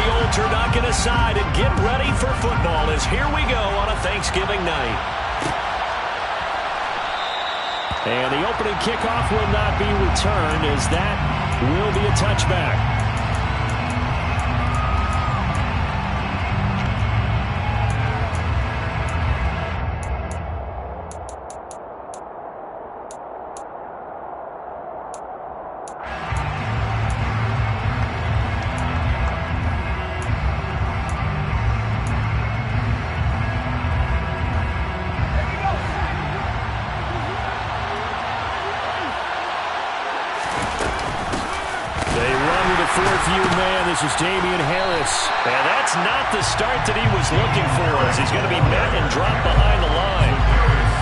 the old turducken aside and get ready for football as here we go on a Thanksgiving night. And the opening kickoff will not be returned as that will be a touchback. This is Damian Harris. And that's not the start that he was looking for as he's going to be met and dropped behind the line.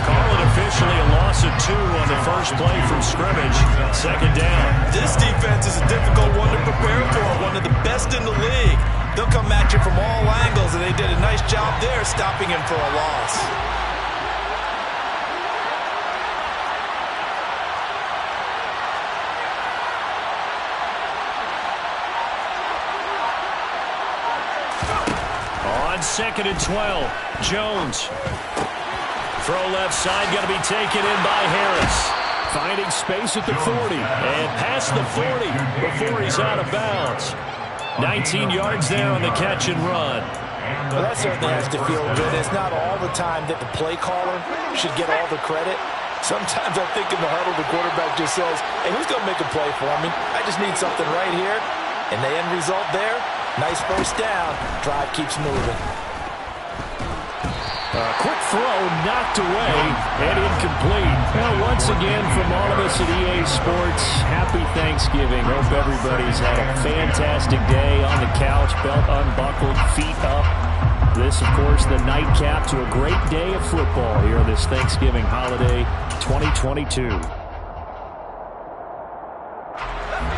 Call it officially a loss of 2 on the first play from scrimmage. Second down. This defense is a difficult one to prepare for, one of the best in the league. They'll come at you from all angles, and they did a nice job there stopping him for a loss. Second and 12. Jones. Throw left side, got to be taken in by Harris. Finding space at the 40. And past the 40 before he's out of bounds. 19 yards there on the catch and run. Well, that certainly has to feel good. It's not all the time that the play caller should get all the credit. Sometimes I think in the huddle, the quarterback just says, hey, who's going to make a play for me? I just need something right here. And the end result there, nice first down. Drive keeps moving. Quick throw, knocked away, and incomplete. Well, once again, from all of us at EA Sports, happy Thanksgiving. Hope everybody's had a fantastic day on the couch, belt unbuckled, feet up. This, of course, the nightcap to a great day of football here this Thanksgiving holiday 2022.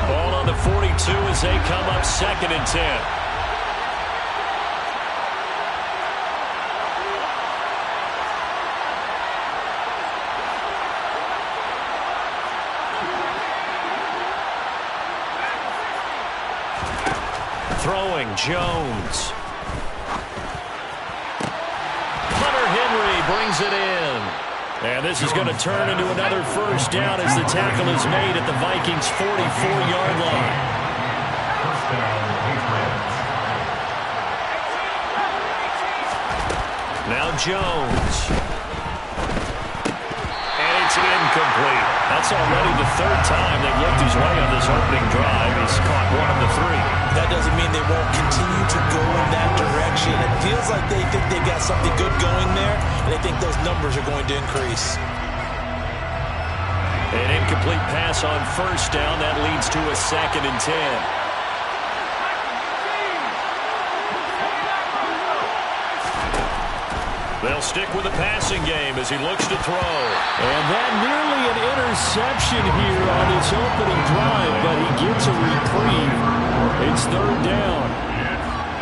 Ball on the 42 as they come up second and 10. Throwing, Jones. Hunter Henry brings it in. And this is going to turn into another first down as the tackle is made at the Vikings' 44-yard line. Now Jones. And it's incomplete. That's already the third time they've looked his way on this opening drive. He's caught 1 of the 3. That doesn't mean they won't continue to go in that direction. It feels like they think they've got something good going there, and they think those numbers are going to increase. An incomplete pass on first down. That leads to a second and 10. They'll stick with the passing game as he looks to throw. And that nearly an interception here on this opening drive, but he gets a reprieve. It's third down.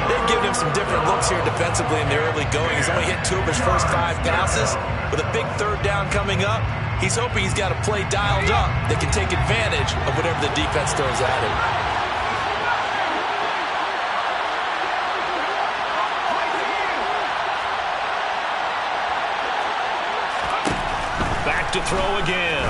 They've given him some different looks here defensively in the early going. He's only hit 2 of his first 5 passes. With a big third down coming up, he's hoping he's got a play dialed up that can take advantage of whatever the defense throws at him. To throw again.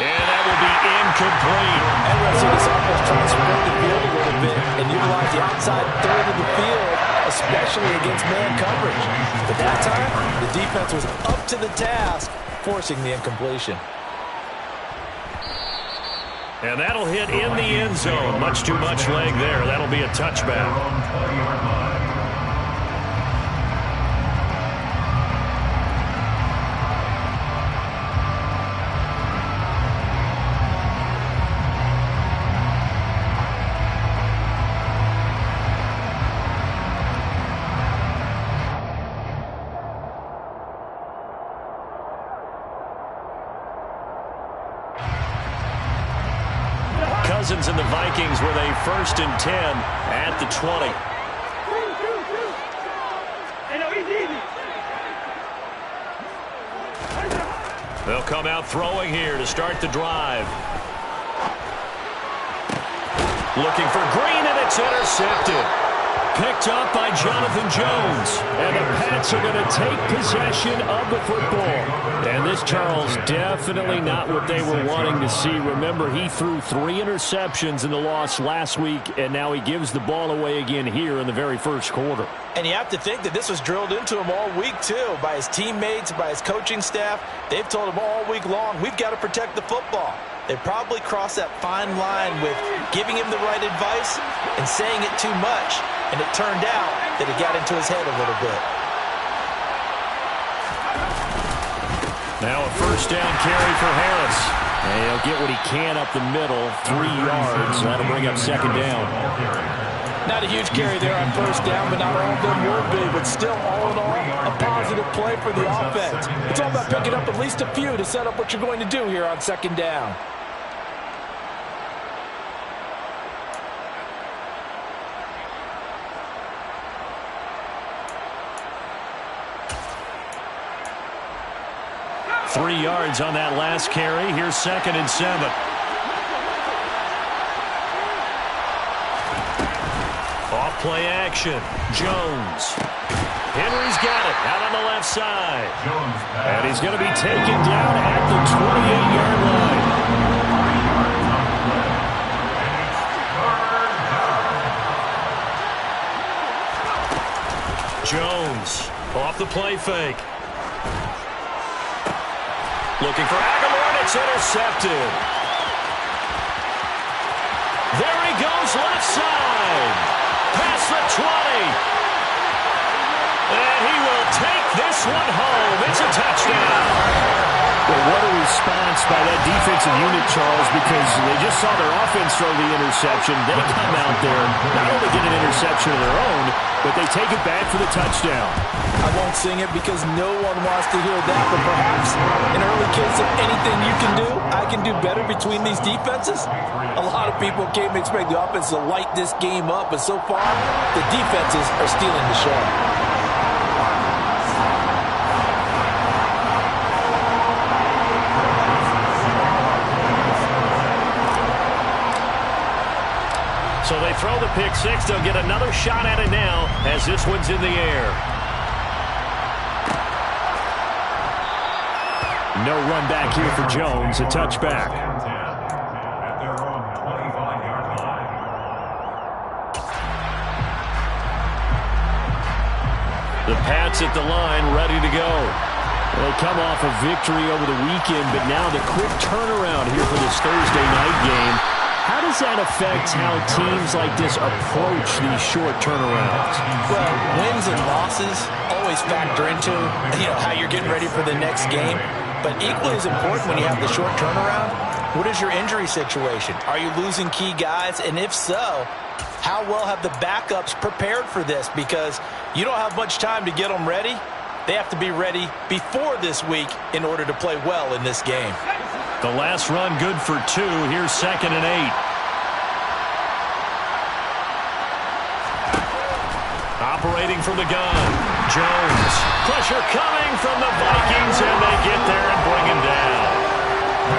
And that will be incomplete. And Rusty, this almost trying to spread the field a little bit and utilize the outside third of the field, especially against man coverage. But that time, the defense was up to the task, forcing the incompletion. And that'll hit in the end zone. Much too much leg there. That'll be a touchback. Cousins and the Vikings with a 1st and 10 at the 20. They'll come out throwing here to start the drive. Looking for Green, and it's intercepted. Picked up by Jonathan Jones. And the Pats are going to take possession of the football. And this, Charles, definitely not what they were wanting to see. Remember, he threw 3 interceptions in the loss last week, and now he gives the ball away again here in the very first quarter. And you have to think that this was drilled into him all week, too, by his teammates, by his coaching staff. They've told him all week long, we've got to protect the football. They probably crossed that fine line with giving him the right advice and saying it too much. And it turned out that it got into his head a little bit. Now a first down carry for Harris. And he'll get what he can up the middle, 3 yards. That'll bring up second down. Not a huge carry there on first down, but not all of them will be. But still, all in all, a positive play for the offense. It's all about picking up at least a few to set up what you're going to do here on second down. Three yards on that last carry. Here's 2nd and 7. Off play action. Jones. Henry's got it out on the left side. And he's going to be taken down at the 28-yard line. Jones off the play fake. Looking for Aguilar, and it's intercepted. There he goes, left side. Past the 20. And he will take this one home. It's a touchdown. Well, what a response by that defensive unit, Charles, because they just saw their offense throw the interception. They come out there, not only get an interception of their own, but they take it back for the touchdown. I won't sing it because no one wants to hear that, but perhaps an early case of anything you can do, I can do better between these defenses. A lot of people came to expect the offense to light this game up, but so far, the defenses are stealing the show. So they throw the pick six. They'll get another shot at it now as this one's in the air. No run back here for Jones. A touchback. The Pats at the line, ready to go. They come off a victory over the weekend, but now the quick turnaround here for this Thursday night game. How does that affect how teams like this approach these short turnarounds? Well, wins and losses always factor into how you're getting ready for the next game. But equally as important when you have the short turnaround, what is your injury situation? Are you losing key guys? And if so, how well have the backups prepared for this? Because you don't have much time to get them ready. They have to be ready before this week in order to play well in this game. The last run good for 2. Here's 2nd and 8. Operating from the gun. Jones. Pressure coming from the Vikings, and they get there and bring him down.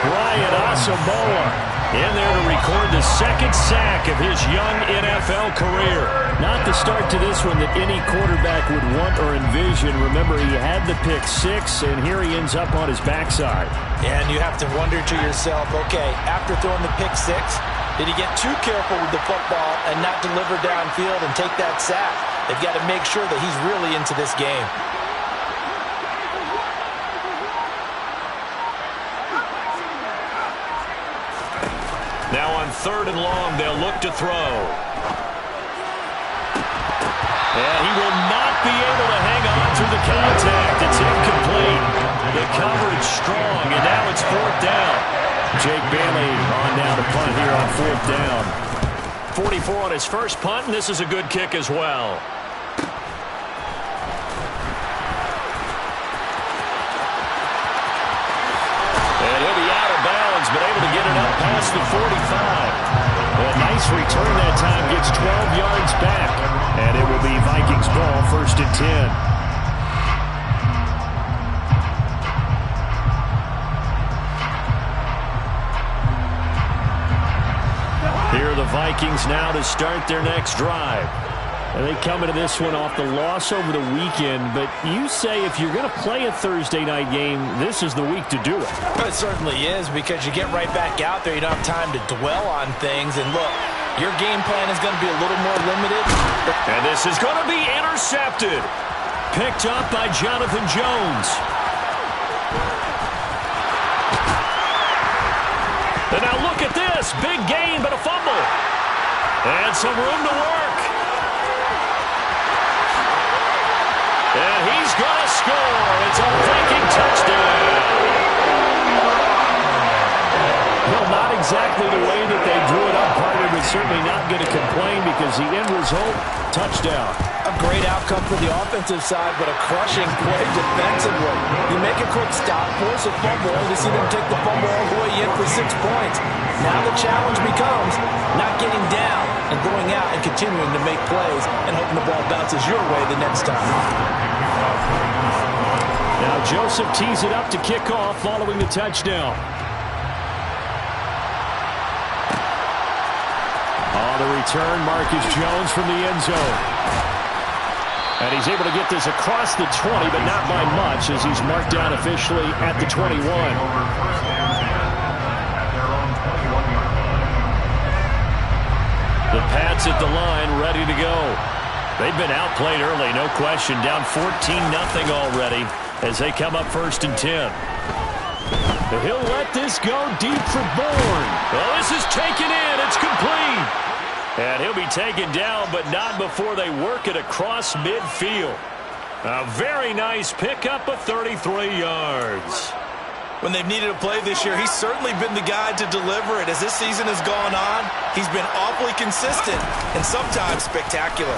Brian Asamoah in there to record the 2nd sack of his young NFL career. Not the start to this one that any quarterback would want or envision. Remember, he had the pick 6, and here he ends up on his backside. And you have to wonder to yourself, okay, after throwing the pick 6, did he get too careful with the football and not deliver downfield and take that sack? They've got to make sure that he's really into this game. Now on 3rd and long, they'll look to throw. And he will not be able to hang on through the contact. It's incomplete. The coverage strong, and now it's 4th down. Jake Bailey on down to punt here on 4th down. 44 on his first punt, and this is a good kick as well. And he'll be out of bounds, but able to get it up past the 45. A nice return that time, gets 12 yards back. And it will be Vikings ball, 1st and 10. Here are the Vikings now to start their next drive. And they come into this one off the loss over the weekend, but you say if you're going to play a Thursday night game, this is the week to do it. Well, it certainly is, because you get right back out there. You don't have time to dwell on things. And look, your game plan is going to be a little more limited. And this is going to be intercepted. Picked up by Jonathan Jones. And now look at this. Big gain, but a fumble. And some room to work. And he's going to score. It's a Viking touchdown. Well, not exactly the way that they drew it up, partner, but certainly not going to complain because the end result, touchdown. A great outcome for the offensive side, but a crushing play defensively. You make a quick stop, force a fumble, and you see them take the fumble all the way in for 6 points. Now the challenge becomes not getting down and going out and continuing to make plays and hoping the ball bounces your way the next time. Now Joseph tees it up to kick off following the touchdown. On the return, Marcus Jones from the end zone. And he's able to get this across the 20, but not by much, as he's marked down officially at the 21. The Pats at the line, ready to go. They've been outplayed early, no question. Down 14-0 already as they come up 1st and 10. He'll let this go deep for Bourne. Well, this is taken in. It's complete. And he'll be taken down, but not before they work it across midfield. A very nice pickup of 33 yards. When they've needed a play this year, he's certainly been the guy to deliver it. As this season has gone on, he's been awfully consistent and sometimes spectacular.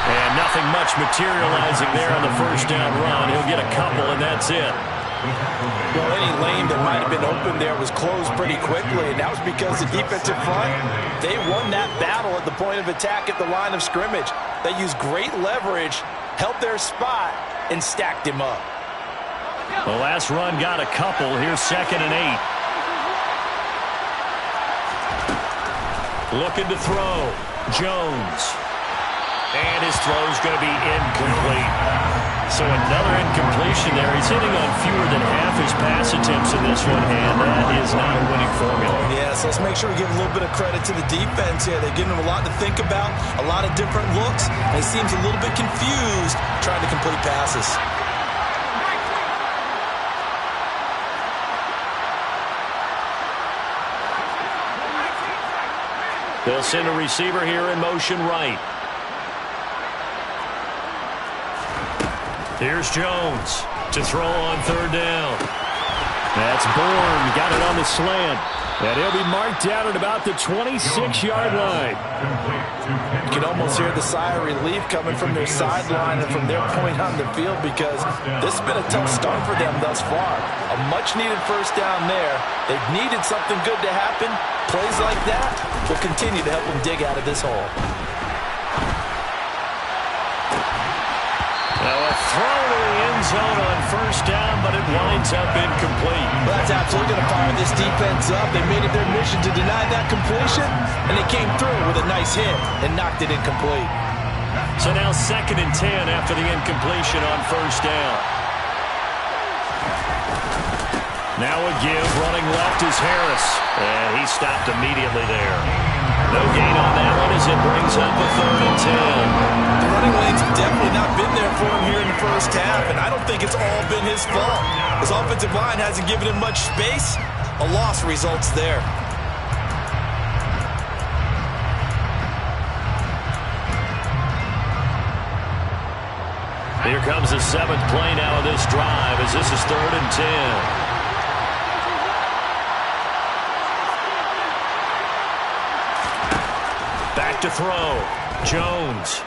And nothing much materializing there on the first down run. He'll get a couple, and that's it. Well, any lane that might have been open there was closed pretty quickly, and that was because the defensive front, they won that battle at the point of attack at the line of scrimmage. They used great leverage, held their spot, and stacked him up. The last run got a couple. Here's 2nd and 8. Looking to throw. Jones. And his throw's going to be incomplete. So another incompletion there. He's hitting on fewer than half his pass attempts in this one, and that is not a winning formula. Yeah, so let's make sure we give a little bit of credit to the defense here. They're giving him a lot to think about, a lot of different looks, and he seems a little bit confused trying to complete passes. They'll send a receiver here in motion right. Here's Jones to throw on 3rd down. That's Bourne. Got it on the slant. And he'll be marked down at about the 26-yard line. You can almost hear the sigh of relief coming from their sideline and from their point on the field, because this has been a tough start for them thus far. A much-needed first down there. They've needed something good to happen. Plays like that will continue to help them dig out of this hole. Now a throw to the end zone on 1st down, but it winds up incomplete. Well, that's absolutely going to fire this defense up. They made it their mission to deny that completion, and they came through with a nice hit and knocked it incomplete. So now 2nd and 10 after the incompletion on 1st down. Now a give, running left is Harris, and he stopped immediately there. No gain on that one as it brings up a 3rd and 10. The running lanes have definitely not been there for him here in the first half, and I don't think it's all been his fault. His offensive line hasn't given him much space. A loss results there. Here comes the 7th play now of this drive as this is 3rd and 10. To throw. Jones.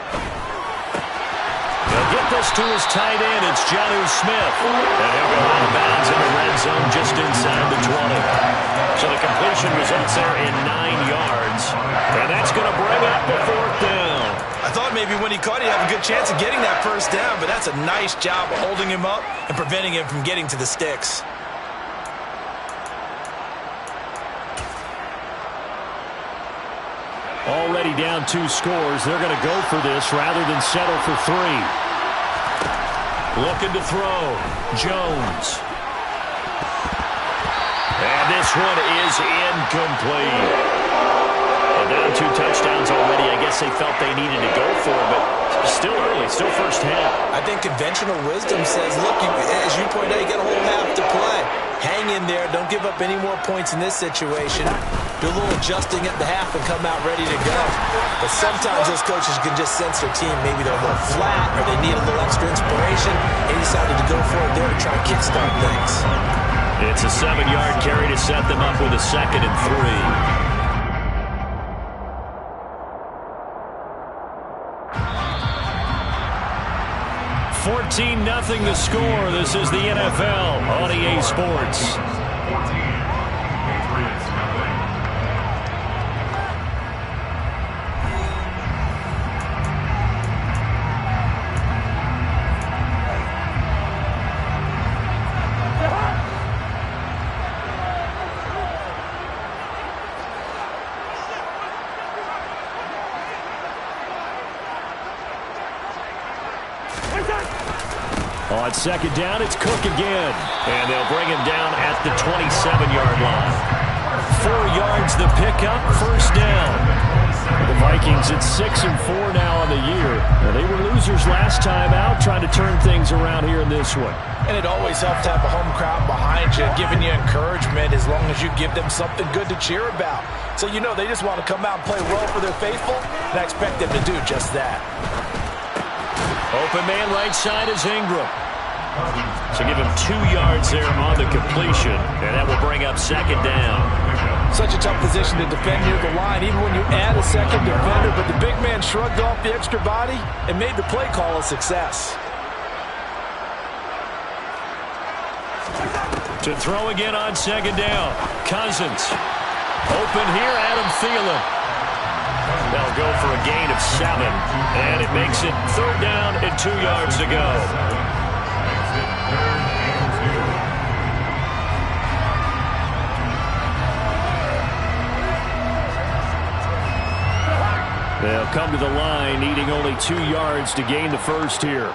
He'll get this to his tight end. It's Jonnu Smith. And he'll go out of bounds in the red zone just inside the 20. So the completion results there in 9 yards. And that's going to bring up the 4th down. I thought maybe when he caught it, he'd have a good chance of getting that first down, but that's a nice job of holding him up and preventing him from getting to the sticks. Already down 2 scores. They're going to go for this rather than settle for 3. Looking to throw. Jones. And this one is incomplete. Well, down 2 touchdowns already. I guess they felt they needed to go for it, but still early, still first half. I think conventional wisdom says, look, as you pointed out, you got a whole half to play. Hang in there. Don't give up any more points in this situation. Do a little adjusting at the half and come out ready to go. But sometimes those coaches can just sense their team. Maybe they're a little flat or they need a little extra inspiration. He decided to go for it there to try to kickstart things. It's a 7-yard carry to set them up with a 2nd and 3. 14-0 the score. This is the NFL on EA Sports. On 2nd down, it's Cook again. And they'll bring him down at the 27-yard line. 4 yards the pickup, first down. The Vikings at 6-4 now on the year. Now, they were losers last time out, trying to turn things around here in this one. And it always helps to have a home crowd behind you, giving you encouragement as long as you give them something good to cheer about. So you know they just want to come out and play well for their faithful, and I expect them to do just that. Open man right side is Ingram. So give him 2 yards there on the completion, and that will bring up 2nd down. Such a tough position to defend near the line, even when you add a second defender, but the big man shrugged off the extra body and made the play call a success. To throw again on 2nd down. Cousins. Open here, Adam Thielen. They'll go for a gain of 7, and it makes it 3rd down and 2 yards to go. They'll come to the line, needing only 2 yards to gain the first here.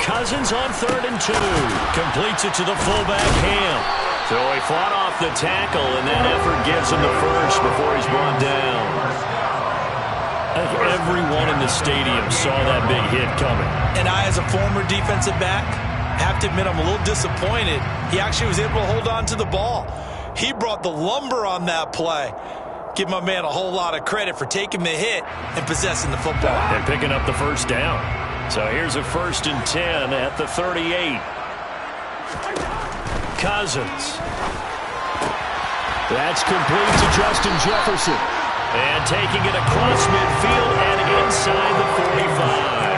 Cousins on 3rd and 2. Completes it to the fullback, Ham. So he fought off the tackle, and that effort gives him the first before he's brought down. I think everyone in the stadium saw that big hit coming. And I, as a former defensive back, have to admit I'm a little disappointed. He actually was able to hold on to the ball. He brought the lumber on that play. Give my man a whole lot of credit for taking the hit and possessing the football. And picking up the first down. So here's a 1st and 10 at the 38. Cousins. That's complete to Justin Jefferson. And taking it across midfield and inside the 45.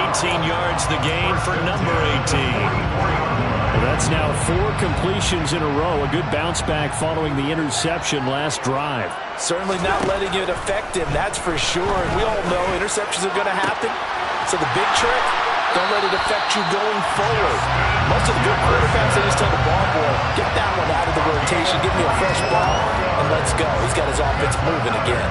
18 yards the gain for number 18. Well, that's now 4 completions in a row. A good bounce back following the interception last drive. Certainly not letting it affect him, that's for sure. And we all know interceptions are going to happen. So the big trick, don't let it affect you going forward. Most of the good quarterbacks, they just tell the ball boy, get that one out of the rotation, give me a fresh ball, and let's go. He's got his offense moving again.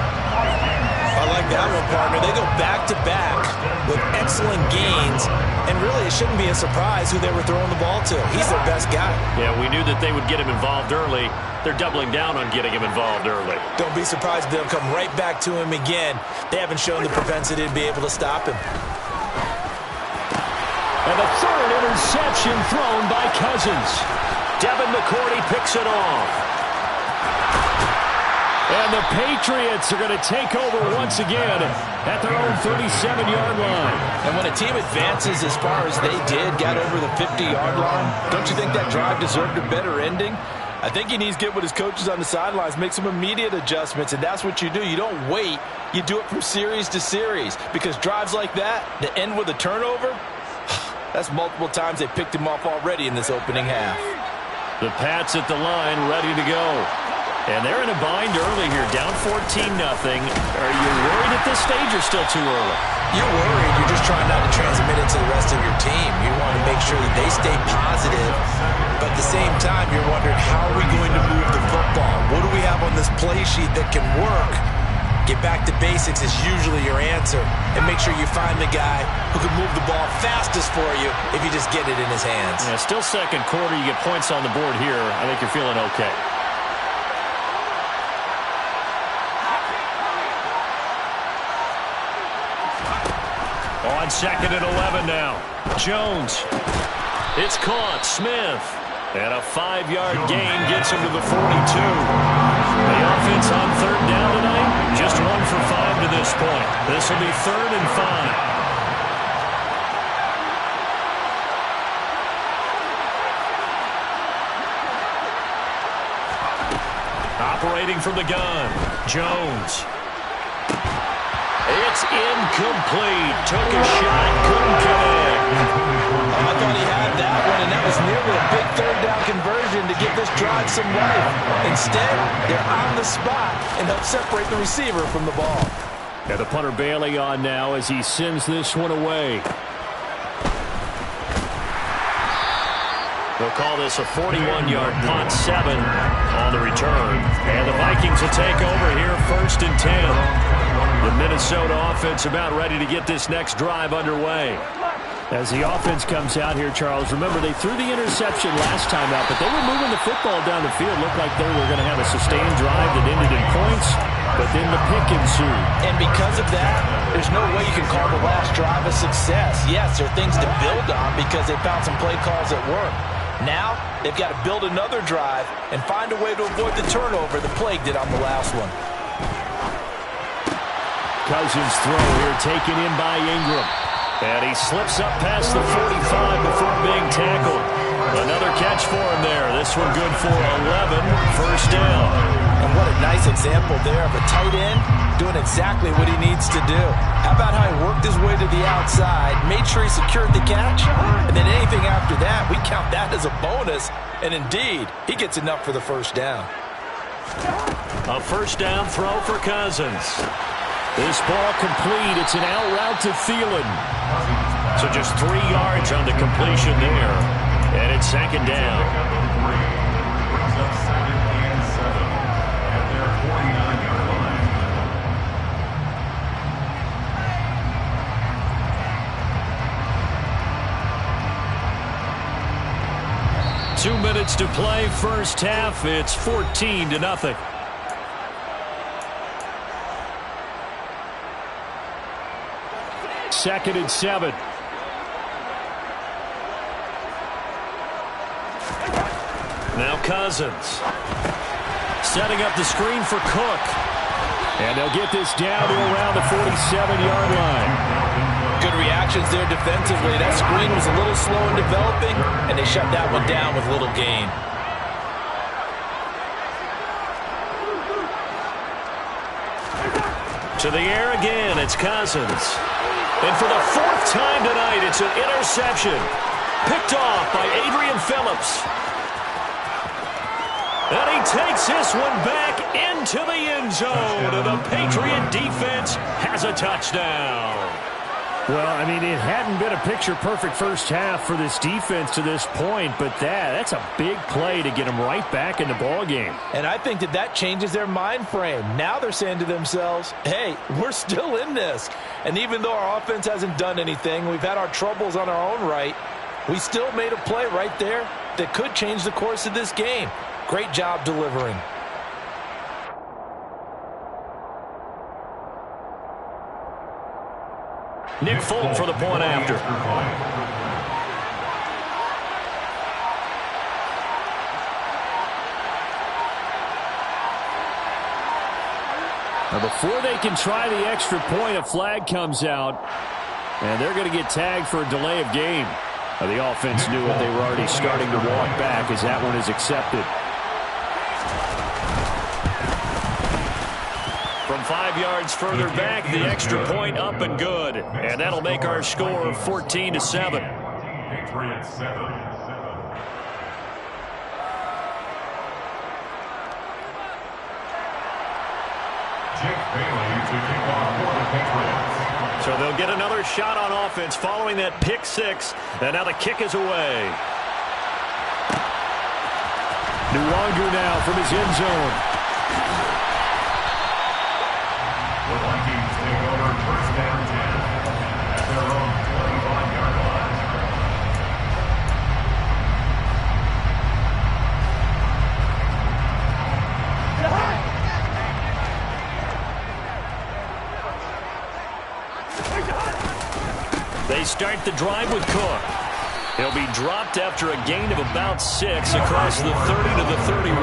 I like that one, partner. They go back-to-back with excellent gains, and really it shouldn't be a surprise who they were throwing the ball to. He's their best guy. Yeah, we knew that they would get him involved early. They're doubling down on getting him involved early. Don't be surprised if they'll come right back to him again. They haven't shown the propensity to be able to stop him. And the 3rd interception thrown by Cousins. Devin McCourty picks it off. And the Patriots are going to take over once again at their own 37-yard line. And when a team advances as far as they did, got over the 50-yard line, don't you think that drive deserved a better ending? I think he needs to get with his coaches on the sidelines, make some immediate adjustments, and that's what you do. You don't wait. You do it from series to series, because drives like that, that end with a turnover, that's multiple times they picked him off already in this opening half. The Pats at the line, ready to go. And they're in a bind early here, down 14-0. Are you worried at this stage or still too early? You're worried. You're just trying not to transmit it to the rest of your team. You want to make sure that they stay positive, but at the same time, you're wondering, how are we going to move the football? What do we have on this play sheet that can work? Get back to basics is usually your answer, and make sure you find the guy who can move the ball fastest for you if you just get it in his hands. Yeah, still second quarter. You get points on the board here. I think you're feeling okay. On 2nd and 11 now. Jones. It's caught. Smith. And a 5-yard gain gets him to the 42. The offense on 3rd down tonight, just 1 for 5 to this point. This will be 3rd and 5. Operating from the gun. Jones. It's incomplete. Took a shot, couldn't connect. I thought he had that one, and that was nearly a big 3rd down conversion to give this drive some life. Instead, they're on the spot and help separate the receiver from the ball. Yeah, the punter Bailey on now as he sends this one away. They'll call this a 41-yard punt, 7 on the return. And the Vikings will take over here, 1st and 10. The Minnesota offense about ready to get this next drive underway. As the offense comes out here, Charles, remember they threw the interception last time out, but they were moving the football down the field. Looked like they were going to have a sustained drive that ended in points, but then the pick ensued. And because of that, there's no way you can call the last drive a success. Yes, there are things to build on because they found some play calls that work. Now, they've got to build another drive and find a way to avoid the turnover the Plague did on the last one. Cousins throw here taken in by Ingram. And he slips up past the 45 before being tackled. Another catch for him there. This one good for 11. 1st down. And what a nice example there of a tight end doing exactly what he needs to do. How about how he worked his way to the outside, made sure he secured the catch, and then anything after that, we count that as a bonus. And indeed, he gets enough for the 1st down. A 1st down throw for Cousins. This ball complete. It's an out route to Thielen. So just 3 yards on the completion there. And it's 2nd down. 2 minutes to play, 1st half. It's 14-0. 2nd and 7. Now Cousins. Setting up the screen for Cook. And they'll get this down to around the 47-yard line. Good reactions there defensively. That screen was a little slow in developing, and they shut that one down with little gain. To the air again, it's Cousins. And for the 4th time tonight, it's an interception. Picked off by Adrian Phillips. And he takes this one back into the end zone. And the Patriot defense has a touchdown. Well, I mean, it hadn't been a picture-perfect 1st half for this defense to this point, but that's a big play to get them right back in the ballgame. And I think that changes their mind frame. Now they're saying to themselves, hey, we're still in this. And even though our offense hasn't done anything, we've had our troubles on our own right, we still made a play right there that could change the course of this game. Great job delivering. Nick Folk for the point after. Now before they can try the extra point, a flag comes out, and they're going to get tagged for a delay of game. Now the offense knew it. They were already starting to walk back as that one is accepted. From 5 yards further back, the extra point up and good. And that'll make our score 14-7. So they'll get another shot on offense following that pick six. And now the kick is away. Nwangu now from his end zone. The Vikings take over first down 10 at their own 25-yard line. They start the drive with Cook. He'll be dropped after a gain of about 6 across the 30 to the 31.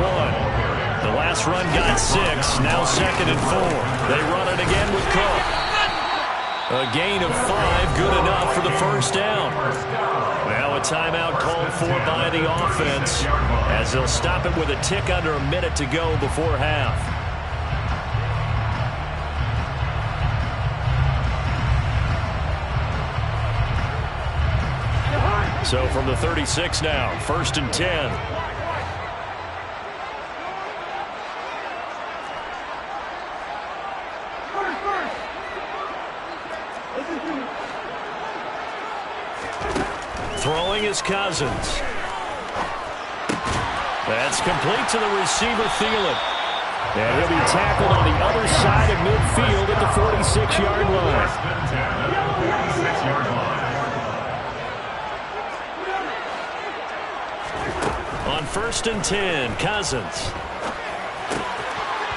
The last run got 6, now 2nd and 4. They run it again with Cook. A gain of 5, good enough for the first down. Now a timeout called for by the offense as they'll stop it with a tick under a minute to go before half. So from the 36 now, 1st and 10. Throwing is Cousins. That's complete to the receiver, Thielen. And he'll be tackled on the other side of midfield at the 46-yard line. On 1st and 10, Cousins.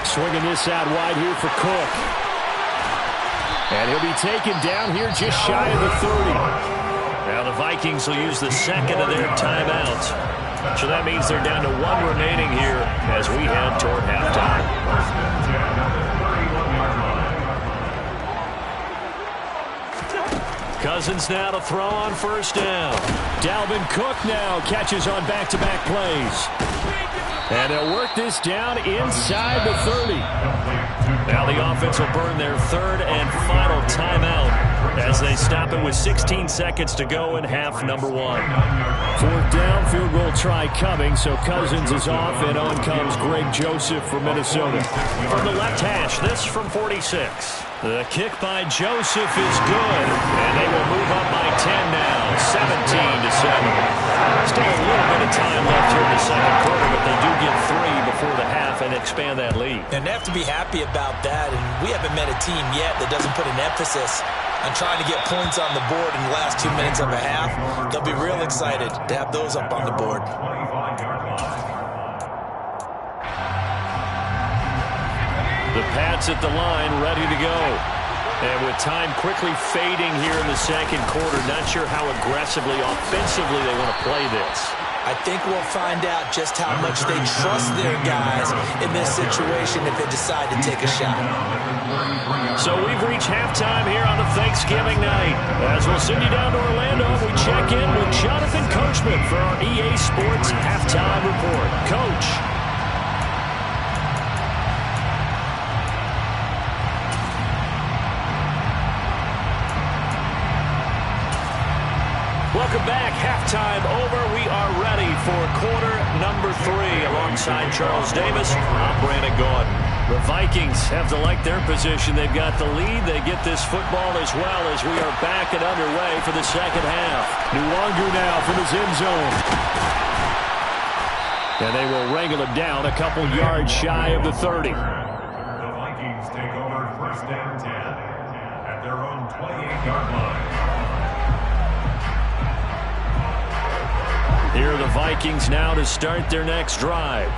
Swinging this out wide here for Cook. And he'll be taken down here just shy of the 30. Now the Vikings will use the second of their timeouts. So that means they're down to 1 remaining here as we head toward halftime. Cousins now to throw on 1st down. Dalvin Cook now catches on back-to-back plays. And they'll work this down inside the 30. Now the offense will burn their 3rd and final timeout as they stop it with 16 seconds to go in half number 1. 4th down, field goal try coming, so Cousins is off, and on comes Greg Joseph from Minnesota. From the left hash, this from 46. The kick by Joseph is good, and they will move up by 10 now, 17-7. Still a little bit of time left here in the second quarter, but they do get 3 before the half and expand that lead. And they have to be happy about that, and we haven't met a team yet that doesn't put an emphasis on trying to get points on the board in the last 2 minutes of a half. They'll be real excited to have those up on the board. The Pats at the line, ready to go. And with time quickly fading here in the second quarter, not sure how aggressively, offensively they want to play this. I think we'll find out just how much they trust their guys in this situation if they decide to take a shot. So we've reached halftime here on a Thanksgiving night. As we'll send you down to Orlando, we check in with Jonathan Coachman for our EA Sports Halftime Report. Coach. Welcome back. Halftime over. We are ready for quarter number 3. Alongside Charles Davis, I'm Brandon Gordon. The Vikings have to like their position. They've got the lead. They get this football as well as we are back and underway for the second half. Nwangu now from his end zone. And they will wrangle it down a couple yards shy of the 30. The Vikings take over 1st down 10 at their own 28-yard line. Here are the Vikings now to start their next drive.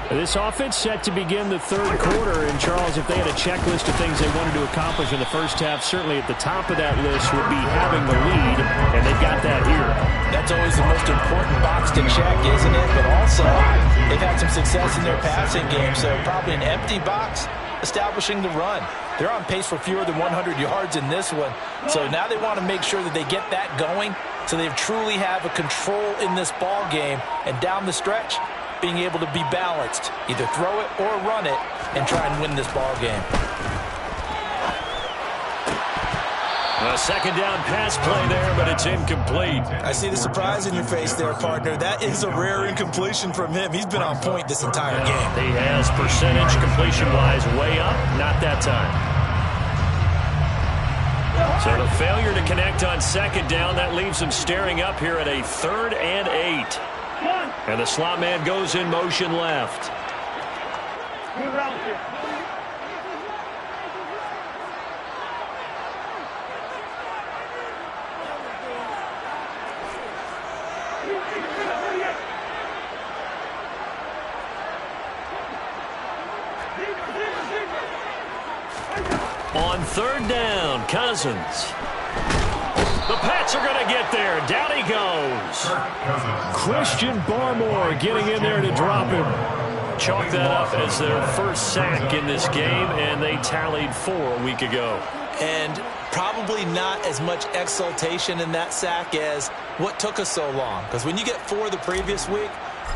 This offense set to begin the third quarter. And, Charles, if they had a checklist of things they wanted to accomplish in the first half, certainly at the top of that list would be having the lead, and they've got that here. That's always the most important box to check, isn't it? But also, they've had some success in their passing game, so probably an empty box establishing the run. They're on pace for fewer than 100 yards in this one, so now they want to make sure that they get that going so they truly have a control in this ball game, and down the stretch, being able to be balanced, either throw it or run it, and try and win this ball game. A second down pass play there, but it's incomplete. I see the surprise in your face there, partner. That is a rare incompletion from him. He's been on point this entire game. He has percentage completion-wise way up, not that time. So the failure to connect on second down, that leaves him staring up here at a 3rd and 8. And the slot man goes in motion left. On 3rd down, Cousins. The Pats are going to get there. Down he goes. Christian Barmore getting in there to drop him. Chalk that up as their first sack in this game, and they tallied 4 a week ago. And probably not as much exultation in that sack as what took us so long. Because when you get 4 the previous week,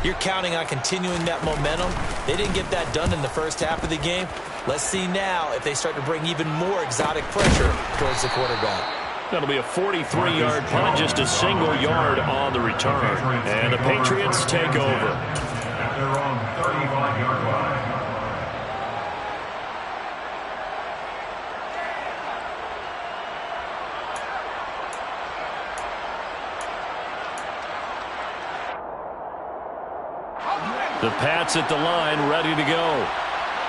you're counting on continuing that momentum. They didn't get that done in the first half of the game. Let's see now if they start to bring even more exotic pressure towards the quarterback. That'll be a 43-yard punt, just a single yard on the return. And the Patriots take over. At their own 35-yard line. The Pats at the line, ready to go.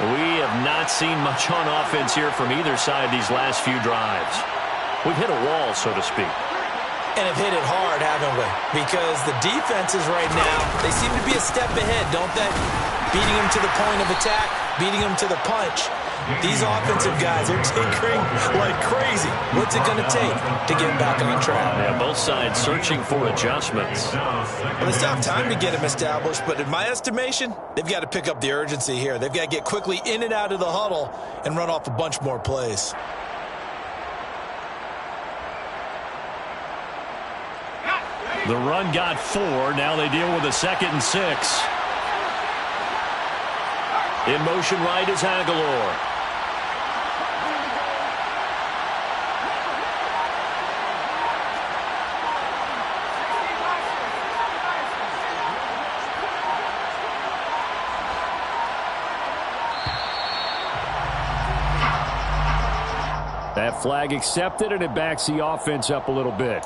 We have not seen much on offense here from either side these last few drives. We've hit a wall, so to speak. And have hit it hard, haven't we? Because the defenses right now, they seem to be a step ahead, don't they? Beating them to the point of attack, beating them to the punch. These offensive guys are tinkering like crazy. What's it going to take to get back on track? Yeah, both sides searching for adjustments. Well, they still have time to get them established, but in my estimation, they've got to pick up the urgency here. They've got to get quickly in and out of the huddle and run off a bunch more plays. The run got 4. Now they deal with a 2nd and 6. In motion right is Aguilar. That flag accepted, and it backs the offense up a little bit.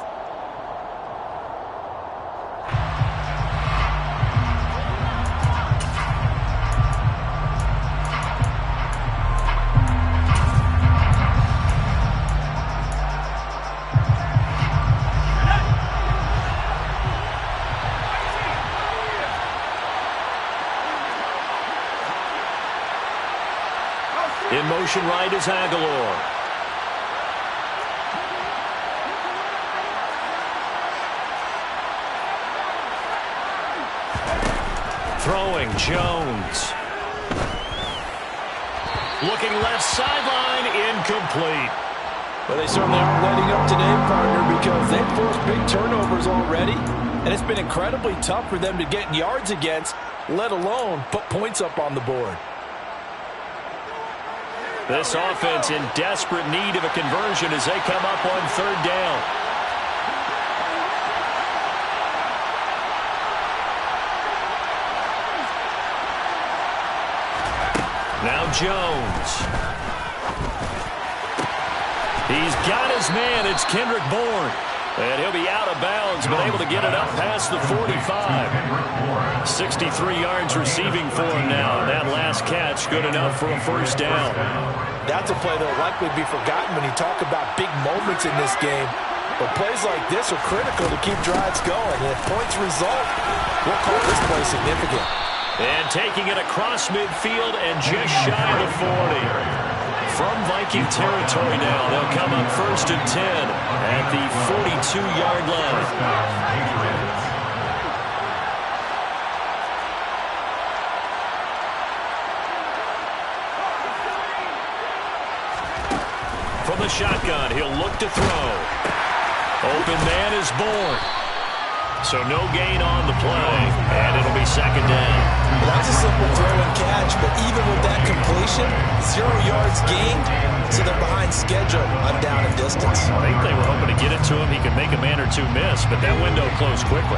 In motion right is Aguilar. Throwing, Jones. Looking left sideline, incomplete. Well, they certainly aren't letting up today, partner, because they've forced big turnovers already, and it's been incredibly tough for them to get yards against, let alone put points up on the board. This offense in desperate need of a conversion as they come up on 3rd down. Now Jones. He's got his man. It's Kendrick Bourne. And he'll be out of bounds, but able to get it up past the 45. 63 yards receiving for him now. That last catch good enough for a 1st down. That's a play that will likely be forgotten when you talk about big moments in this game. But plays like this are critical to keep drives going. And if points result, we'll call this play significant. And taking it across midfield and just shy of the 40. From Viking territory now, they'll come up 1st and 10 at the 42-yard line. From the shotgun, he'll look to throw. Open man is Bourne. So no gain on the play, and it'll be 2nd down. Well, that's a simple throw and catch, but even with that completion, 0 yards gained, so they're behind schedule on down and distance. I think they were hoping to get it to him. He could make a man or two miss, but that window closed quickly.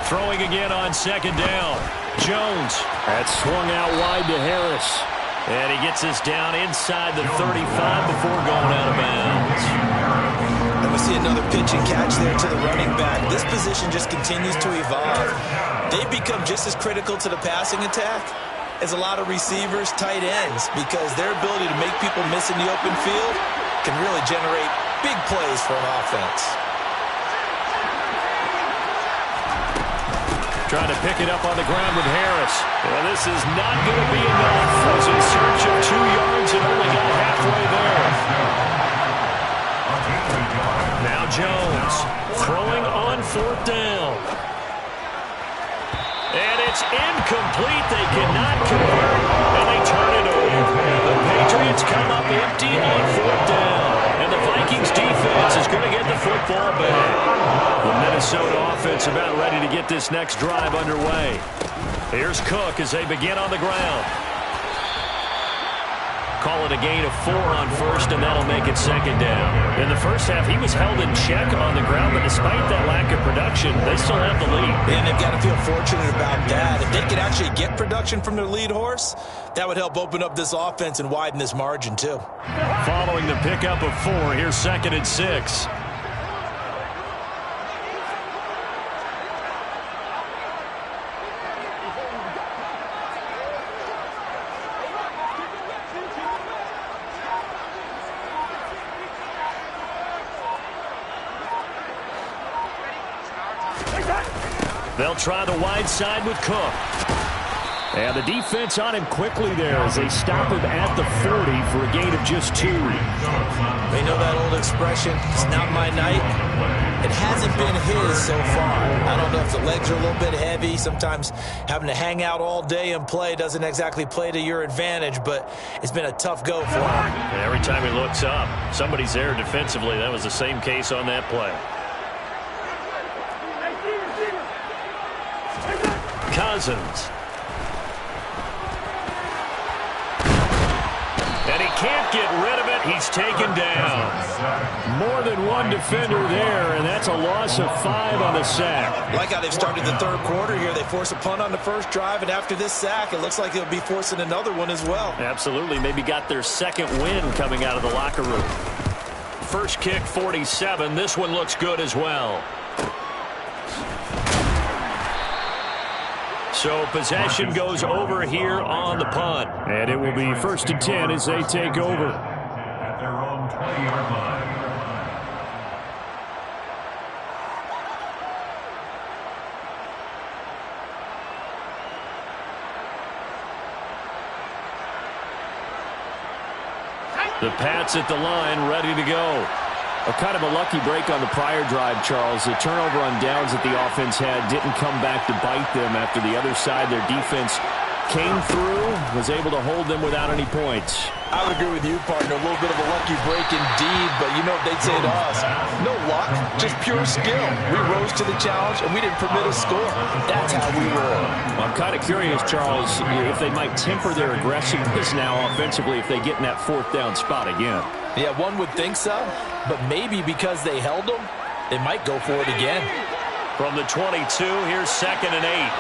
Throwing again on second down. Jones. That's swung out wide to Harris. And he gets us down inside the 35 before going out of bounds. And we see another pitch and catch there to the running back. This position just continues to evolve. They've become just as critical to the passing attack as a lot of receivers, tight ends, because their ability to make people miss in the open field can really generate big plays for an offense. Trying to pick it up on the ground with Harris. And this is not going to be enough. Was in search of 2 yards and only got halfway there. Now Jones throwing on 4th down. And it's incomplete. They cannot convert, and they turn it over. The Patriots come up empty on 4th down. And the Vikings defense is going to get the football back. The Minnesota offense about ready to get this next drive underway. Here's Cook as they begin on the ground. Call it a gain of 4 on 1st, and that'll make it 2nd down. In the first half, he was held in check on the ground, but despite that lack of production, they still have the lead. And they've got to feel fortunate about that. If they could actually get production from their lead horse, that would help open up this offense and widen this margin, too. Following the pickup of 4, here's 2nd and 6. They'll try the wide side with Cook. And the defense on him quickly there as they stop him at the 40 for a gain of just 2. They know that old expression, it's not my night. It hasn't been his so far. I don't know if the legs are a little bit heavy. Sometimes having to hang out all day and play doesn't exactly play to your advantage, but it's been a tough go for him. And every time he looks up, somebody's there defensively. That was the same case on that play. Cousins. And he can't get rid of it. He's taken down. More than one defender there, and that's a loss of 5 on the sack. Like how they've started the 3rd quarter here. They force a punt on the first drive, and after this sack, it looks like they'll be forcing another one as well. Absolutely. Maybe got their 2nd win coming out of the locker room. First kick, 47. This one looks good as well. So possession goes over here on the punt. And it will be 1st and 10 as they take over. At their own 20-yard line. The Pats at the line, ready to go. A kind of a lucky break on the prior drive, Charles. The turnover on downs that the offense had didn't come back to bite them after the other side. Their defense came through, was able to hold them without any points. I would agree with you, partner. A little bit of a lucky break indeed, but you know what they'd say to us? No luck, just pure skill. We rose to the challenge, and we didn't permit a score. That's how we roll. I'm kind of curious, Charles, if they might temper their aggressiveness now offensively if they get in that 4th down spot again. Yeah, one would think so, but maybe because they held them, they might go for it again. From the 22, here's 2nd and 8.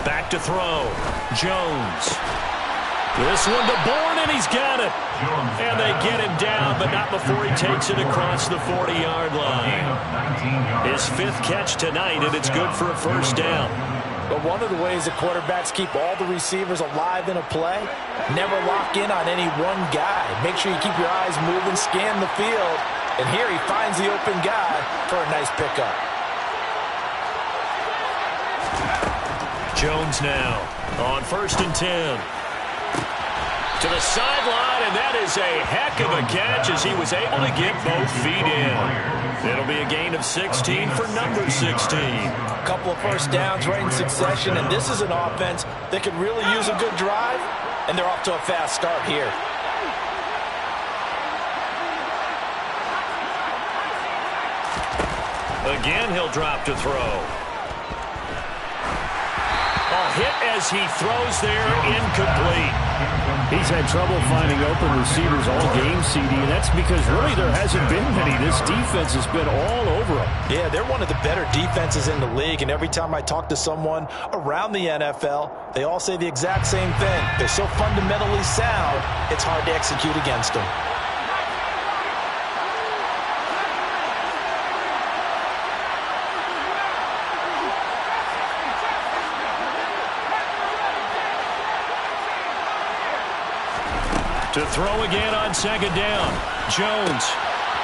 Back to throw. Jones. This one to Bourne, and he's got it. And they get him down, but not before he takes it across the 40-yard line. His 5th catch tonight, and it's good for a 1st down. But one of the ways that quarterbacks keep all the receivers alive in a play, never lock in on any one guy. Make sure you keep your eyes moving, scan the field, and here he finds the open guy for a nice pickup. Jones now on 1st and 10. To the sideline, and that is a heck of a catch as he was able to get both feet in. It'll be a gain of 16 for number 16. A couple of first downs right in succession, and this is an offense that could really use a good drive, and they're off to a fast start here. Again, he'll drop to throw. A hit as he throws there, incomplete. He's had trouble finding open receivers all game, CD, and that's because really there hasn't been many. This defense has been all over them. Yeah, they're one of the better defenses in the league, and every time I talk to someone around the NFL, they all say the exact same thing. They're so fundamentally sound, it's hard to execute against them. To throw again on second down. Jones.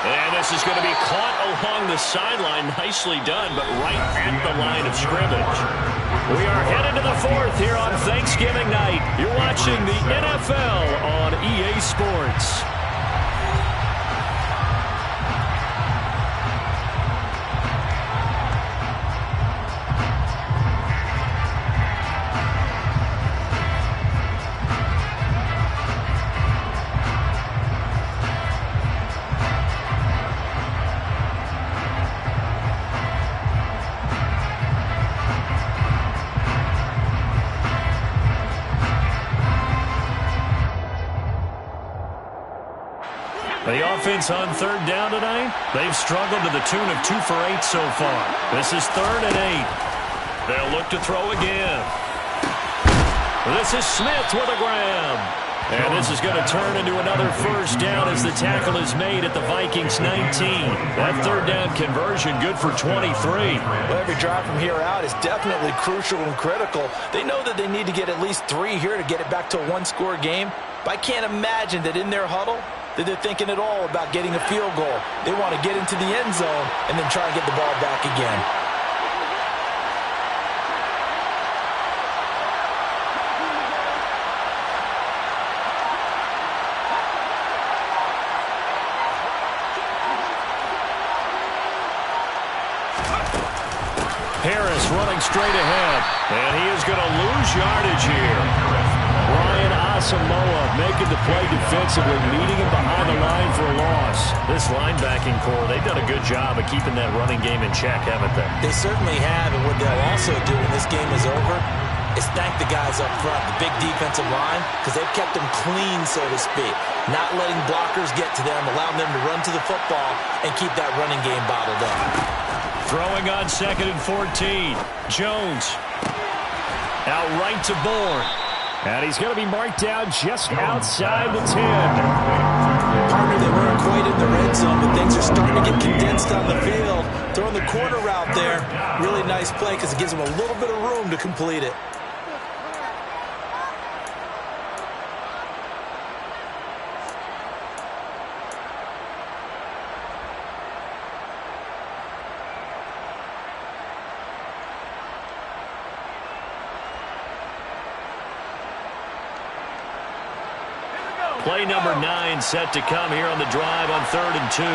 And this is going to be caught along the sideline. Nicely done, but right at the line of scrimmage. We are headed to the fourth here on Thanksgiving night. You're watching the NFL on EA Sports. The offense on third down tonight, they've struggled to the tune of 2 for 8 so far. This is 3rd and 8. They'll look to throw again. This is Smith with a grab. And this is going to turn into another first down as the tackle is made at the Vikings 19. That third down conversion good for 23. Well, every drive from here out is definitely crucial and critical. They know that they need to get at least 3 here to get it back to a one-score game. But I can't imagine that in their huddle that they're thinking at all about getting a field goal. They want to get into the end zone and then try and get the ball back again. Harris running straight ahead, and he is going to lose yardage here. Ryan Asamoah making the play defensively, meeting him behind the line for a loss. This linebacking core, they've done a good job of keeping that running game in check, haven't they? They certainly have, and what they'll also do when this game is over is thank the guys up front, the big defensive line, because they've kept them clean, so to speak. Not letting blockers get to them, allowing them to run to the football and keep that running game bottled up. Throwing on 2nd and 14. Jones. Out right to Bourne. And he's going to be marked down just outside the 10. Partner, they weren't quite in the red zone, but things are starting to get condensed on the field. Throwing the corner route there, really nice play because it gives them a little bit of room to complete it. Play number 9 set to come here on the drive on 3rd and 2.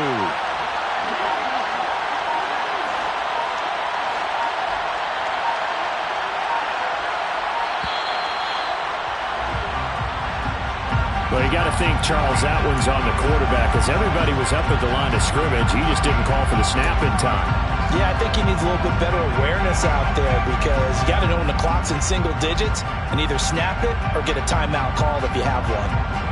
Well, you got to think, Charles, that one's on the quarterback because everybody was up at the line of scrimmage. He just didn't call for the snap in time. Yeah, I think he needs a little bit better awareness out there because you got to know when the clock's in single digits and either snap it or get a timeout called if you have one.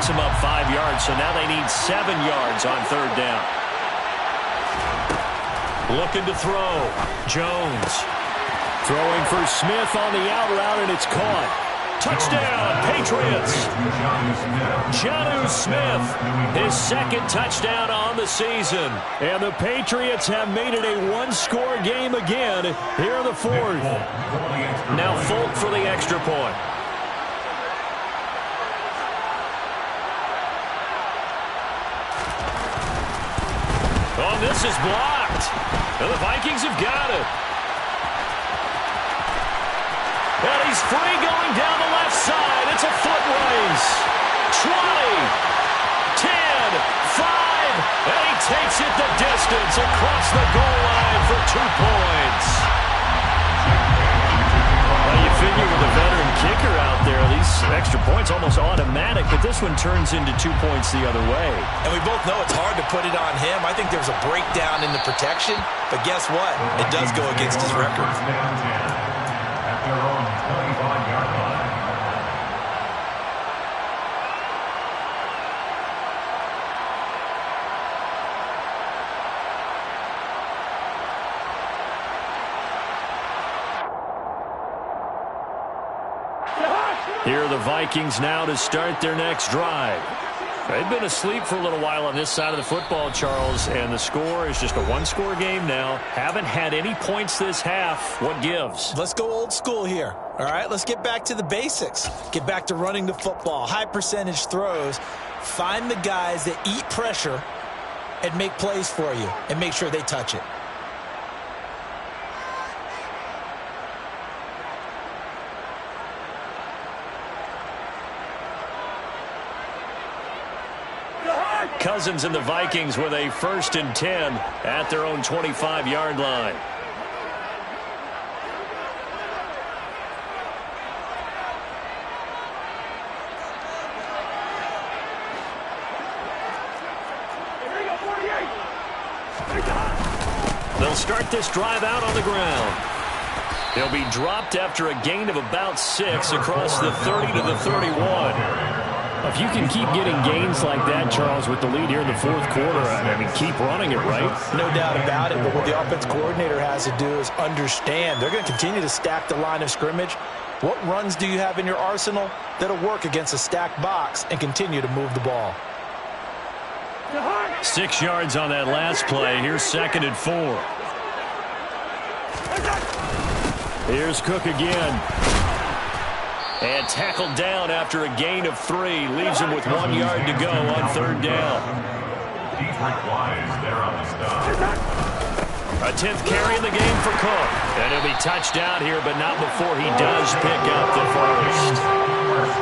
Him up 5 yards, so now they need 7 yards on 3rd down. Looking to throw. Jones. Throwing for Smith on the out route, and it's caught. Touchdown, Patriots. Jonnu Smith, his second touchdown on the season. And the Patriots have made it a one-score game again here in the fourth. Now Folk for the extra point. Oh, this is blocked. And the Vikings have got it. And he's free going down the left side. It's a foot race. 20, 10, 5, and he takes it the distance across the goal line for 2 points. Well, you figure with a veteran kicker out there, these extra points almost automatic, but this one turns into 2 points the other way. And we both know it's hard to put it on him. I think there's a breakdown in the protection, but guess what? It does go against his record. At their own 25-yard line. Here are the Vikings now to start their next drive. They've been asleep for a little while on this side of the football, Charles, and the score is just a one-score game now. Haven't had any points this half. What gives? Let's go old school here. All right, let's get back to the basics. Get back to running the football, high percentage throws. Find the guys that eat pressure and make plays for you and make sure they touch it. Cousins and the Vikings with a 1st and 10 at their own 25-yard line. They'll start this drive out on the ground. They'll be dropped after a gain of about 6 across the 30 to the 31. If you can keep getting gains like that, Charles, with the lead here in the fourth quarter, I mean, keep running it, right? No doubt about it, but what the offense coordinator has to do is understand they're going to continue to stack the line of scrimmage. What runs do you have in your arsenal that'll work against a stacked box and continue to move the ball? 6 yards on that last play. Here's 2nd and 4. Here's Cook again. And tackled down after a gain of 3. Leaves him with 1 yard to go on 3rd down. A 10th carry in the game for Cook. And he'll be touched out here, but not before he does pick up the first.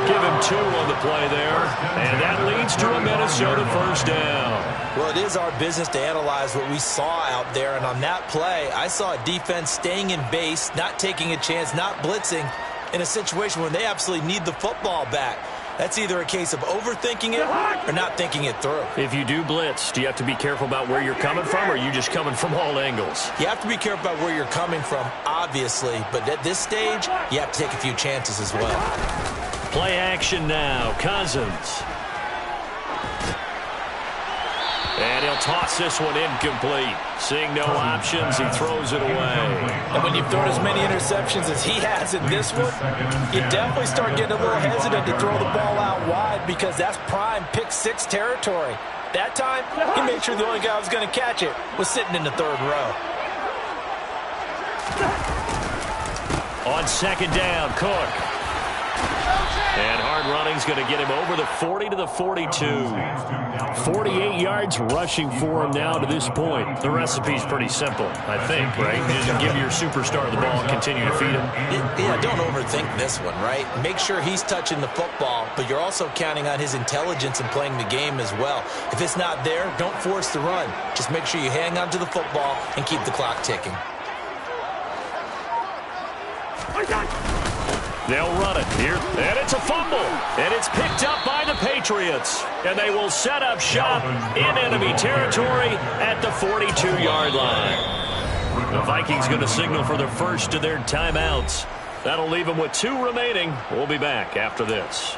Give him 2 on the play there. And that leads to a Minnesota 1st down. Well, it is our business to analyze what we saw out there. And on that play, I saw a defense staying in base, not taking a chance, not blitzing, in a situation when they absolutely need the football back. That's either a case of overthinking it or not thinking it through. If you do blitz, do you have to be careful about where you're coming from, or are you just coming from all angles? You have to be careful about where you're coming from, obviously, but at this stage, you have to take a few chances as well. Play action now. Cousins. And he'll toss this one incomplete. Seeing no options, he throws it away. And when you've thrown as many interceptions as he has in this one, you definitely start getting a little hesitant to throw the ball out wide because that's prime pick 6 territory. That time, he made sure the only guy who was going to catch it was sitting in the 3rd row. On 2nd down, Cook. And hard running's going to get him over the 40 to the 42. 48 yards rushing for him now to this point. The recipe's pretty simple, I think, right? You just give your superstar the ball and continue to feed him. Yeah, don't overthink this one, right? Make sure he's touching the football, but you're also counting on his intelligence in playing the game as well. If it's not there, don't force the run. Just make sure you hang on to the football and keep the clock ticking. They'll run it here, and it's a fumble, and it's picked up by the Patriots, and they will set up shop in enemy territory at the 42-yard line. The Vikings going to signal for their first of their timeouts. That'll leave them with 2 remaining. We'll be back after this.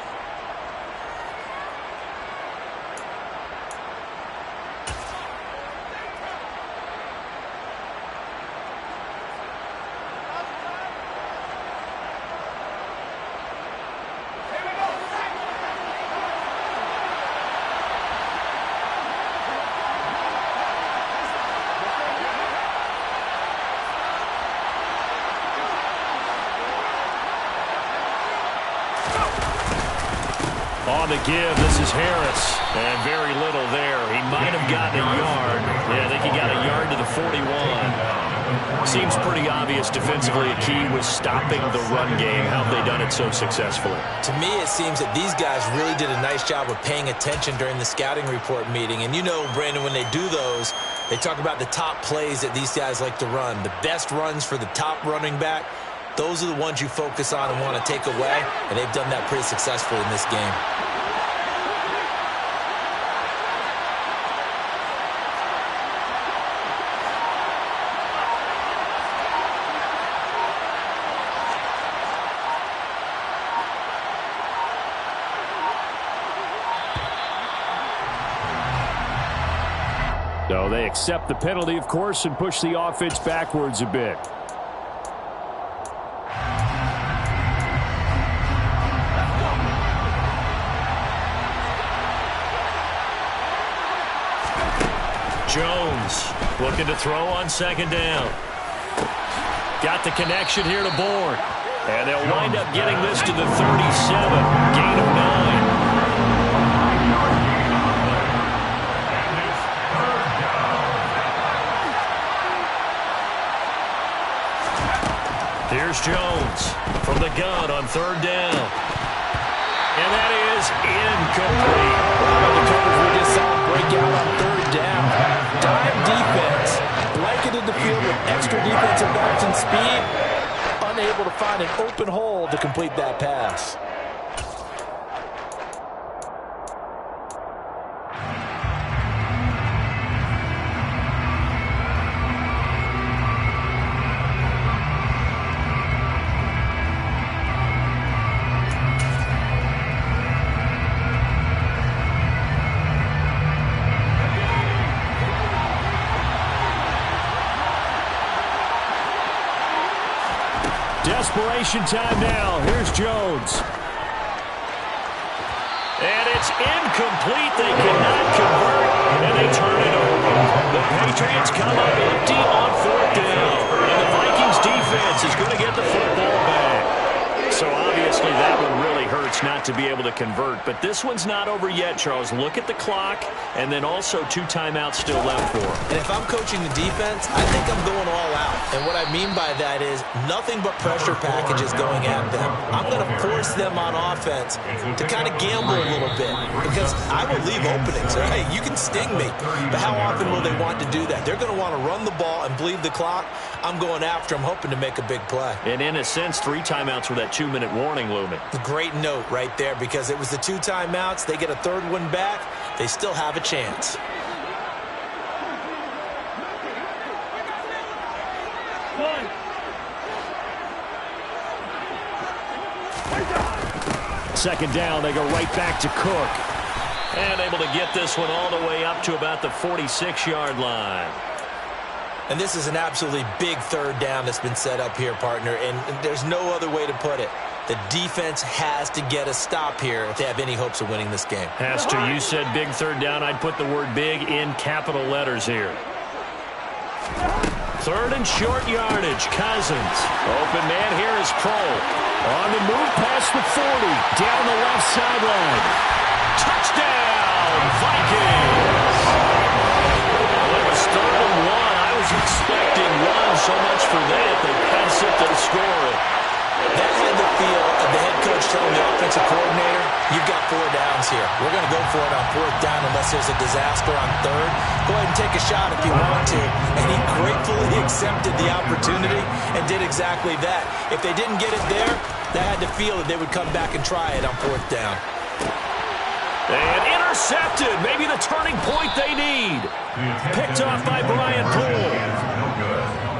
On the give, this is Harris. And very little there. He might have gotten a yard. Yeah, I think he got a yard to the 41. Seems pretty obvious defensively a key was stopping the run game. How have they done it so successfully? To me, it seems that these guys really did a nice job of paying attention during the scouting report meeting. And you know, Brandon, when they do those, they talk about the top plays that these guys like to run. The best runs for the top running back. Those are the ones you focus on and want to take away, and they've done that pretty successfully in this game. So they accept the penalty, of course, and push the offense backwards a bit. Jones looking to throw on second down. Got the connection here to Bourne. And they'll wind up getting this to the 37. Gain of 9. Here's Jones from the gun on third down. And that is incomplete. The coverage we just saw break out on third down. Dime defense. Blanketed the field with extra defensive backs and speed. Unable to find an open hole to complete that pass. Desperation time now. Here's Jones. And it's incomplete. They cannot convert, and they turn it over. The Patriots come up empty on fourth down. And the Vikings defense is going to get the football back. So obviously that one really hurts not to be able to convert. But this one's not over yet, Charles. Look at the clock, and then also 2 timeouts still left for them. And if I'm coaching the defense, I think I'm going all out. And what I mean by that is nothing but pressure packages going at them. I'm going to force them on offense to kind of gamble a little bit because I will leave openings. Right? You can sting me, but how often will they want to do that? They're going to want to run the ball and bleed the clock. I'm going after them, hoping to make a big play. And in a sense, 3 timeouts with that 2-minute warning looming. Great note right there because it was the 2 timeouts. They get a third one back. They still have a chance. Second down, they go right back to Cook. And able to get this one all the way up to about the 46-yard line. And this is an absolutely big third down that's been set up here, partner, and there's no other way to put it. The defense has to get a stop here if they have any hopes of winning this game. Has to. You said big third down. I'd put the word big in capital letters here. Third and short yardage. Cousins. Open man here is Kroll. On the move past the 40. Down the left sideline. Touchdown, Vikings. Well, it was 3rd and 1. I was expecting 1, so much for that. They pass it to score it. That had the feel of the head coach telling the offensive coordinator, you've got 4 downs here. We're going to go for it on 4th down unless there's a disaster on 3rd. Go ahead and take a shot if you want to. And he gratefully accepted the opportunity and did exactly that. If they didn't get it there, they had to feel that they would come back and try it on 4th down. And intercepted. Maybe the turning point they need. Picked off by Brian Poole.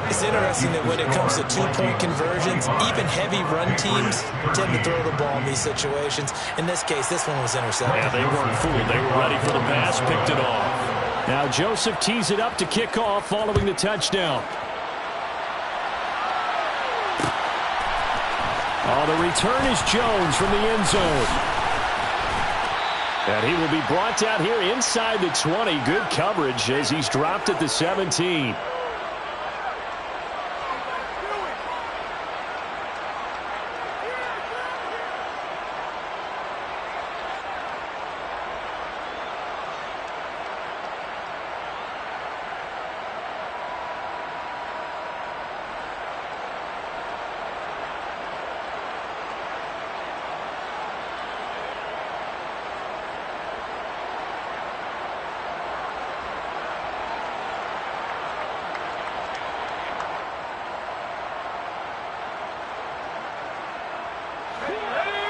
It's interesting that when it comes to 2-point conversions, even heavy run teams tend to throw the ball in these situations. In this case, this one was intercepted. Yeah, they weren't fooled. They were ready for the pass, picked it off. Now Joseph tees it up to kick off following the touchdown. Oh, the return is Jones from the end zone. And he will be brought down here inside the 20. Good coverage as he's dropped at the 17.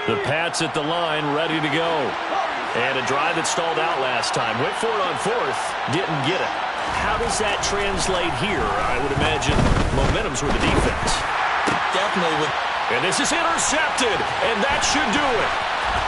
The Pats at the line, ready to go. And a drive that stalled out last time. Went for it on fourth, didn't get it. How does that translate here? I would imagine momentum's with the defense. Definitely with... And this is intercepted, and that should do it.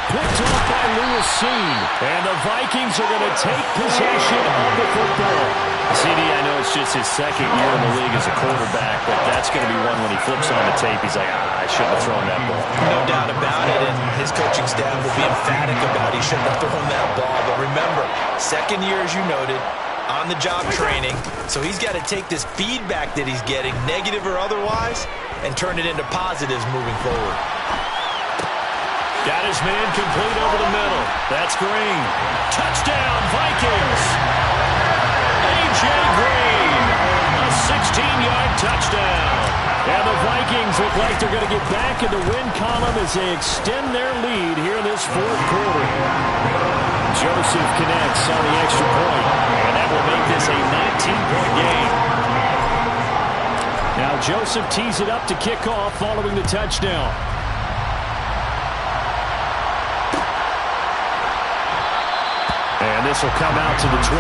Picked off by Lewis Seen. And the Vikings are going to take possession of the football. CD, I know it's just his second year in the league as a quarterback, but that's going to be one when he flips on the tape. He's like, I shouldn't have thrown that ball. No doubt about it, and his coaching staff will be emphatic about he shouldn't have thrown that ball. But remember, second year, as you noted, on-the-job training, so he's got to take this feedback that he's getting, negative or otherwise, and turn it into positives moving forward. Got his man complete over the middle. That's Green. Touchdown, Vikings. A.J. Green, a 16-yard touchdown. And the Vikings look like they're going to get back in the win column as they extend their lead here in this fourth quarter. Joseph connects on the extra point, and that will make this a 19-point game. Now Joseph tees it up to kick off following the touchdown. And this will come out to the 25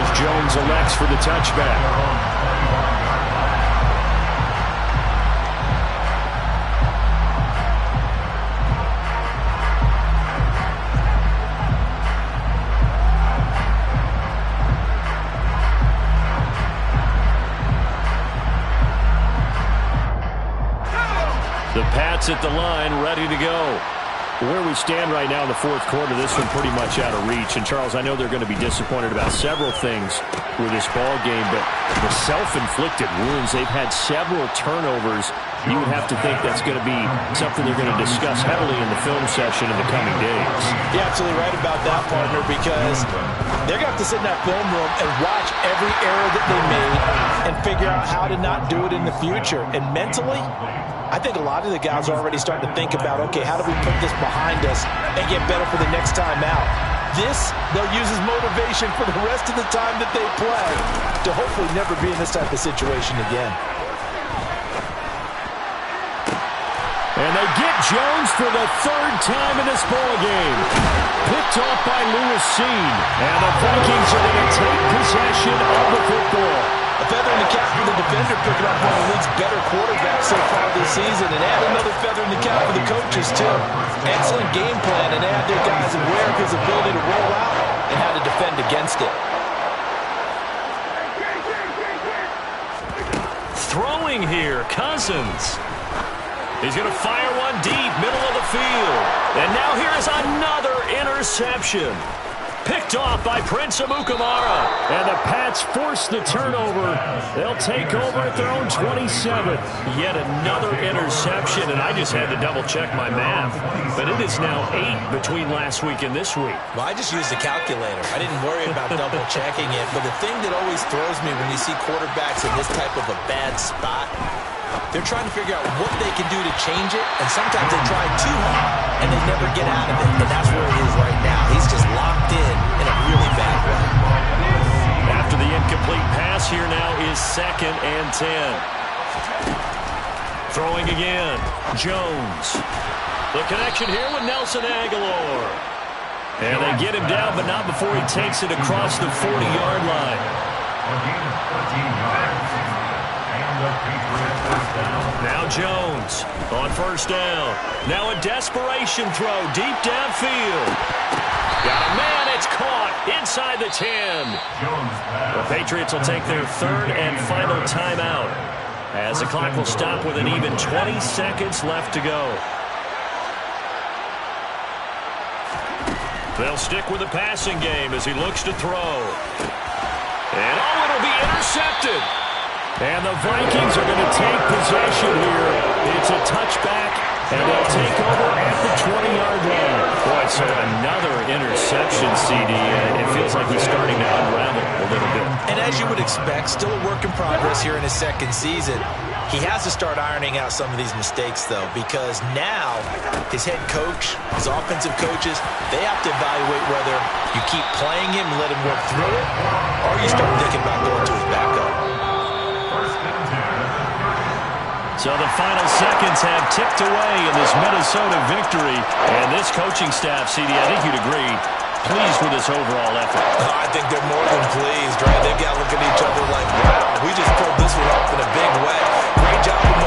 as Jones elects for the touchback. The Pats at the line, ready to go. Where we stand right now in the fourth quarter, this one pretty much out of reach. And, Charles, I know they're going to be disappointed about several things with this ball game, but the self-inflicted wounds, they've had several turnovers. You would have to think that's going to be something they're going to discuss heavily in the film session in the coming days. You're absolutely right about that, partner, because they're going to have to sit in that film room and watch every error that they made and figure out how to not do it in the future. And mentally, I think a lot of the guys are already starting to think about, okay, how do we put this behind us and get better for the next time out? This, they'll use as motivation for the rest of the time that they play to hopefully never be in this type of situation again. And they get Jones for the third time in this ball game. Picked off by Lewis Seen. And the Vikings are going to take possession of the football. A feather in the cap for the defender, picking up one of the league's better quarterbacks so far this season, and add another feather in the cap for the coaches, too. Excellent game plan, and they had their guys aware of his ability to roll out and how to defend against it. Throwing here, Cousins. He's going to fire one deep, middle of the field. And now here is another interception. Picked off by Prince Amukamara. And the Pats force the turnover. They'll take over at their own 27. Yet another interception, and I just had to double-check my math. But it is now 8 between last week and this week. Well, I just used a calculator. I didn't worry about double-checking it. But the thing that always throws me when you see quarterbacks in this type of a bad spot, they're trying to figure out what they can do to change it, and sometimes they try too hard, and they never get out of it. And that's where he is right now. He's just locked in a really bad way. After the incomplete pass, here now is 2nd and 10. Throwing again, Jones. The connection here with Nelson Aguilar. And they get him down, but not before he takes it across the 40-yard line. Now Jones on first down. Now a desperation throw deep downfield. Got a man, it's caught inside the 10. The Patriots will take their third and final timeout as the clock will stop with an even 20 seconds left to go. They'll stick with the passing game as he looks to throw. And it'll be intercepted. And the Vikings are going to take possession here. It's a touchback, and they'll take over at the 20-yard line. Boy, so another interception, CD. It feels like he's starting to unravel a little bit. And as you would expect, still a work in progress here in his second season. He has to start ironing out some of these mistakes, though, because now his head coach, his offensive coaches, they have to evaluate whether you keep playing him and let him work through it, or you start thinking about going to his backup. So the final seconds have ticked away in this Minnesota victory. And this coaching staff, CD, I think you'd agree, pleased with this overall effort. I think they're more than pleased, right? They've got to look at each other like, wow, we just pulled this one off in a big way. Great job.